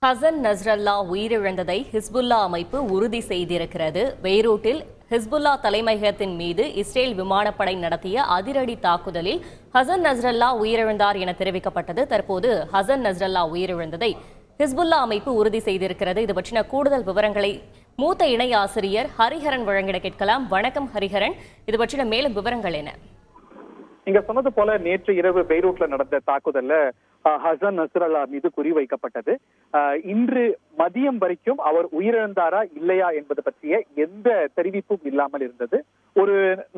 Hasan Nasrallah உயிரிழந்ததை Hezbollah அமைப்பு உறுதி செய்திருக்கிறது. பெய்ரூட்டில் ஹிஸ்புல்லா தலைமையகத்தின் மீது இஸ்ரேல் விமானப்படை நடத்திய அதிரடி தாக்குதலில் ஹசன் நஸ்ரல்லா உயிரிழந்தார் என தெரிவிக்கப்பட்டது. தற்போது ஹசன் நஸ்ரல்லா உயிரிழந்ததை ஹிஸ்புல்லா அமைப்பு உறுதி செய்திருக்கிறது. இது பற்றின கூடுதல் விவரங்களை மூத்த இணை ஆசிரியர் ஹரிஹரன் வழங்கிட கேட்கலாம். வணக்கம் ஹரிஹரன், இது பற்றின மேலும் விவரங்கள் என்ன? நீங்க சொன்னது போல நேற்று இரவு பெய்ரூட்ல நடந்த தாக்குதல்ல ஹசன் நஸ்ரல்லா மீது குறிவைக்கப்பட்டது. இன்று மதியம் வரைக்கும் அவர் உயிரிழந்தாரா இல்லையா என்பது பற்றிய எந்த தெரிவிப்பும் இல்லாமல் இருந்தது.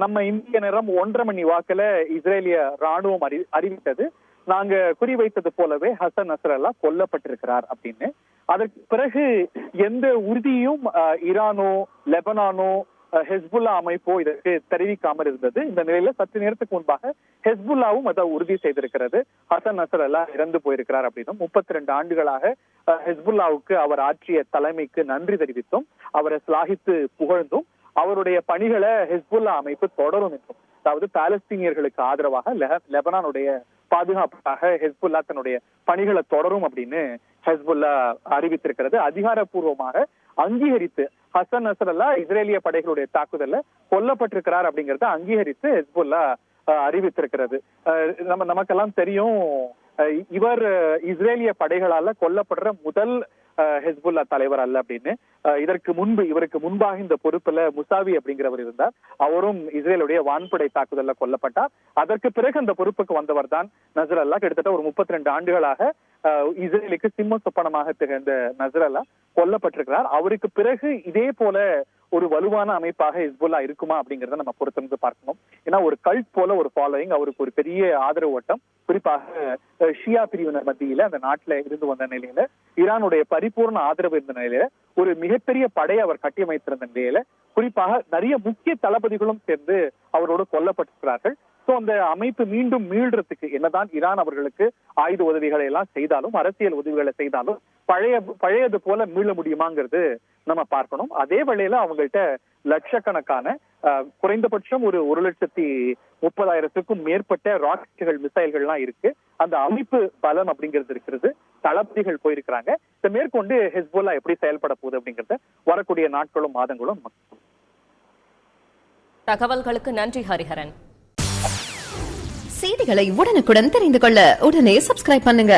நம்ம இந்திய நேரம் 1:30 மணி வாக்குல இஸ்ரேலிய ராணுவம் அறிவித்தது, நாங்க குறிவைத்தது போலவே ஹசன் நஸ்ரல்லா கொல்லப்பட்டிருக்கிறார் அப்படின்னு. அதற்கு பிறகு எந்த உறுதியும் ஈரானோ லெபனானோ ஹெஸ்புல்லா அமைப்போ இதற்கு தெரிவிக்காமல் இருந்தது. இந்த நிலையில சற்று நேரத்துக்கு முன்பாக ஹெஸ்புல்லாவும் அதை உறுதி செய்திருக்கிறது. ஹசன் நஸ்ரல்லா இறந்து போயிருக்கிறார் அப்படின்னும் 32 ஆண்டுகளாக ஹெஸ்புல்லாவுக்கு அவர் ஆற்றிய தலைமைக்கு நன்றி தெரிவித்தும் அவரை சிலாகித்து புகழ்ந்தும் அவருடைய பணிகளை ஹெஸ்புல்லா அமைப்பு தொடரும் என்றும், அதாவது பாலஸ்தீனியர்களுக்கு ஆதரவாக லெபனானுடைய பாதுகாப்புக்காக ஹெஸ்புல்லா தன்னுடைய பணிகளை தொடரும் அப்படின்னு ஹெஸ்புல்லா அறிவித்திருக்கிறது. அதிகாரப்பூர்வமாக அங்கீகரித்து ஹசன் நஸ்ரல்லா இஸ்ரேலிய படைகளுடைய தாக்குதல்ல கொல்லப்பட்டிருக்கிறார் அப்படிங்கறத அங்கீகரித்து ஹெஸ்புல்லா அறிவித்திருக்கிறது. நமக்கெல்லாம் தெரியும், இவர் இஸ்ரேலிய படைகளால கொல்லப்படுற முதல் ஹெஸ்புல்லா தலைவர் அல்ல அப்படின்னு. இவருக்கு முன்பாக இந்த பொறுப்புல முசாவி அப்படிங்கிறவர் இருந்தார். அவரும் இஸ்ரேலுடைய வான்படை தாக்குதல்ல கொல்லப்பட்டார். அதற்கு பிறகு அந்த பொறுப்புக்கு வந்தவர் தான் நஸ்ரல்லா. கிட்டத்தட்ட ஒரு 32 ஆண்டுகளாக இஸ்ரேலுக்கு சிம்ம சொப்பனமாக திகழ்ந்த நஸ்ரல்லா கொல்லப்பட்டிருக்கிறார். அவருக்கு பிறகு இதே போல ஒரு வலுவான அமைப்பாக ஹிஸ்புல்லா இருக்குமா அப்படிங்கறத நம்ம பொறுத்திருந்து பார்க்கணும். ஏன்னா ஒரு கல்ட் போல ஒரு ஃபாலோயிங், அவருக்கு ஒரு பெரிய ஆதரவு ஓட்டம், குறிப்பாக ஷியா பிரிவினர் மத்தியில அந்த நாட்டுல இருந்து வந்த நிலையில, ஈரானுடைய பரிபூர்ண ஆதரவு இருந்த நிலையில, ஒரு மிகப்பெரிய படையை அவர் கட்டியமைத்திருந்த நிலையில, குறிப்பாக நிறைய முக்கிய தளபதிகளும் சேர்ந்து அவரோடு கொல்லப்பட்டிருக்கிறார்கள். சோ அந்த அமைப்பு மீண்டும் மீள்றதுக்கு என்னதான் ஈரான் அவர்களுக்கு ஆயுத உதவிகளை எல்லாம் செய்தாலும், அரசியல் உதவிகளை செய்தாலும் பழையது போல மீள முடியுமாங்கிறது நம்ம பார்க்கணும். அதே வேளையில அவங்கள்ட்ட லட்சக்கணக்கான குறைந்தபட்சம் ஒரு 1,30,000க்கும் மேற்பட்ட ராக்கெட்டுகள் மிசைல்கள்லாம் இருக்கு. அந்த அமைப்பு பலம் அப்படிங்கிறது இருக்கிறது. தளபதிகள் போயிருக்கிறாங்க. இதை மேற்கொண்டு ஹெஸ்புல்லா எப்படி செயல்பட போகுது அப்படிங்கறத வரக்கூடிய நாட்களும் மாதங்களும். தகவல்களுக்கு நன்றி ஹரிஹரன். செய்திகளை உடனுக்குடன் தெரிந்து கொள்ள உடனே சப்ஸ்கிரைப் பண்ணுங்க.